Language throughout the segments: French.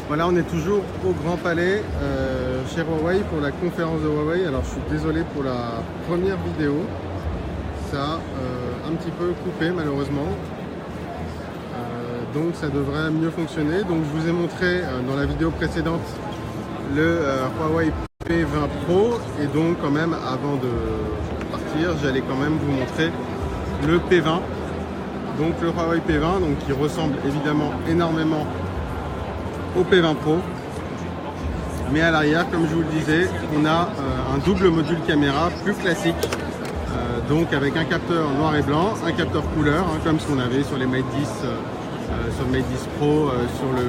Voilà, on est toujours au Grand Palais chez Huawei pour la conférence de Huawei. Alors je suis désolé pour la première vidéo, ça a un petit peu coupé malheureusement. Donc ça devrait mieux fonctionner. Donc je vous ai montré dans la vidéo précédente le Huawei P20 Pro, et donc quand même avant de partir j'allais quand même vous montrer le P20. Donc le Huawei P20 donc, qui ressemble évidemment énormément au P20 Pro, mais à l'arrière, comme je vous le disais, on a un double module caméra plus classique, donc avec un capteur noir et blanc, un capteur couleur, comme ce qu'on avait sur les Mate 10, sur le Mate 10 Pro, sur le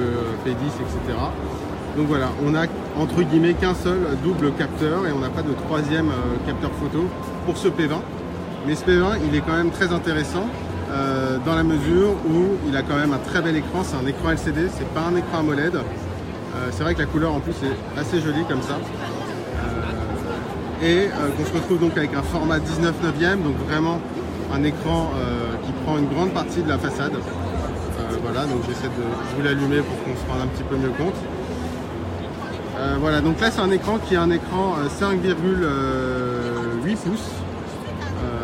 P10, etc. Donc voilà, on a entre guillemets qu'un seul double capteur et on n'a pas de troisième capteur photo pour ce P20. Mais ce P20, il est quand même très intéressant dans la mesure où il a quand même un très bel écran. C'est un écran LCD, c'est pas un écran AMOLED. C'est vrai que la couleur en plus est assez jolie comme ça. Qu'on se retrouve donc avec un format 19/9, donc vraiment un écran qui prend une grande partie de la façade. Voilà, donc j'essaie de vous l'allumer pour qu'on se rende un petit peu mieux compte. Voilà, donc là c'est un écran qui est un écran 5,8 pouces.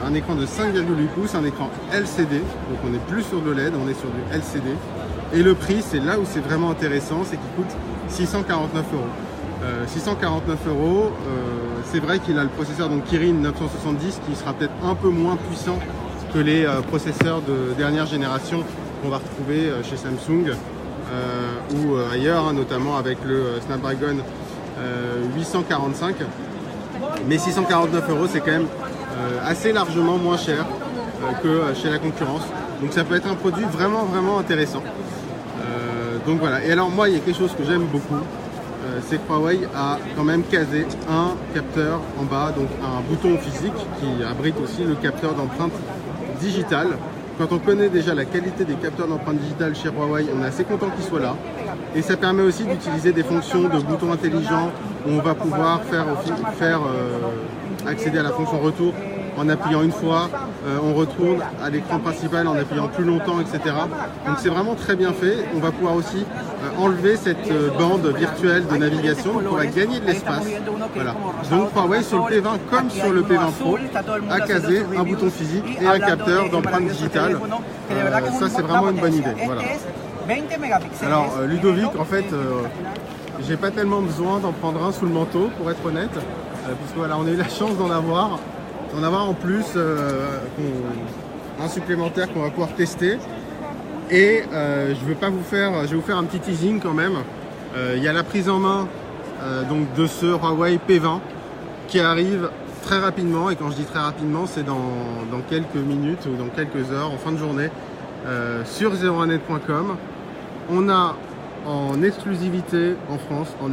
Un écran de 5,8 pouces, un écran LCD, donc on n'est plus sur de LED, on est sur du LCD. Et le prix, c'est là où c'est vraiment intéressant, c'est qu'il coûte 649 €. 649 €, c'est vrai qu'il a le processeur donc Kirin 970 qui sera peut-être un peu moins puissant que les processeurs de dernière génération qu'on va retrouver chez Samsung ou ailleurs, notamment avec le Snapdragon 845. Mais 649 € c'est quand même assez largement moins cher que chez la concurrence. Donc ça peut être un produit vraiment intéressant. Donc voilà. Et alors moi, il y a quelque chose que j'aime beaucoup, c'est que Huawei a quand même casé un capteur en bas, donc un bouton physique qui abrite aussi le capteur d'empreinte digitale. Quand on connaît déjà la qualité des capteurs d'empreinte digitale chez Huawei, on est assez content qu'il soit là. Et ça permet aussi d'utiliser des fonctions de boutons intelligents où on va pouvoir faire accéder à la fonction retour en appuyant une fois, on retourne à l'écran principal en appuyant plus longtemps, etc. Donc c'est vraiment très bien fait. On va pouvoir aussi enlever cette bande virtuelle de navigation, on pourra gagner de l'espace. Voilà. Donc Huawei sur le P20 comme sur le P20 Pro a casé un bouton physique et un capteur d'empreinte digitale. Ça c'est vraiment une bonne idée. Voilà. Alors Ludovic, en fait, j'ai pas tellement besoin d'en prendre un sous le manteau pour être honnête, puisque voilà, on a eu la chance d'en avoir en plus un supplémentaire qu'on va pouvoir tester. Et je vais vous faire un petit teasing quand même. Il y a la prise en main donc de ce Huawei P20 qui arrive très rapidement, et quand je dis très rapidement, c'est dans quelques minutes ou dans quelques heures, en fin de journée, sur 01net.com. On a en exclusivité en France, en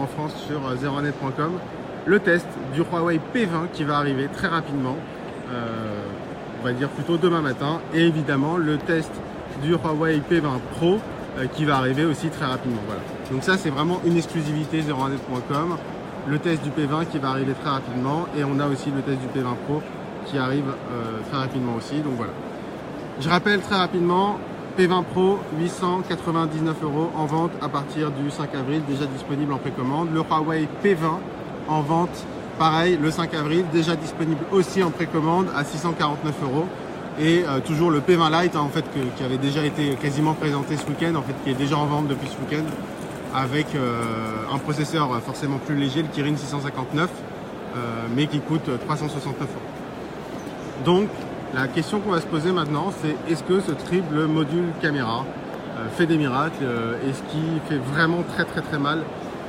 France sur 01net.com, le test du Huawei P20 qui va arriver très rapidement, on va dire plutôt demain matin, et évidemment le test du Huawei P20 Pro qui va arriver aussi très rapidement. Voilà. Donc ça c'est vraiment une exclusivité 01net.com, le test du P20 qui va arriver très rapidement, et on a aussi le test du P20 Pro qui arrive très rapidement aussi. Donc voilà. Je rappelle très rapidement, P20 Pro 899 € en vente à partir du 5 avril, déjà disponible en précommande. Le Huawei P20 en vente, pareil, le 5 avril, déjà disponible aussi en précommande à 649 €. Et toujours le P20 Lite, en fait, qui avait déjà été quasiment présenté ce week-end, en fait, qui est déjà en vente depuis ce week-end, avec un processeur forcément plus léger, le Kirin 659, mais qui coûte 369 €. Donc, la question qu'on va se poser maintenant, c'est est-ce que ce triple module caméra fait des miracles, et ce qui fait vraiment très mal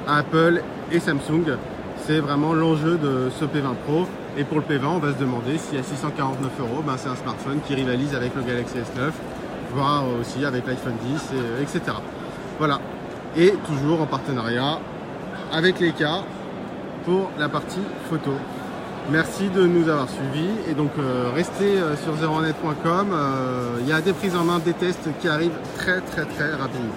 à Apple et Samsung? C'est vraiment l'enjeu de ce P20 Pro. Et pour le P20, on va se demander si à 649 €, c'est un smartphone qui rivalise avec le Galaxy S9, voire aussi avec l'iPhone 10, etc. Voilà. Et toujours en partenariat avec Leica pour la partie photo. Merci de nous avoir suivis, et donc restez sur 01net.com. Il y a des prises en main, des tests qui arrivent très rapidement.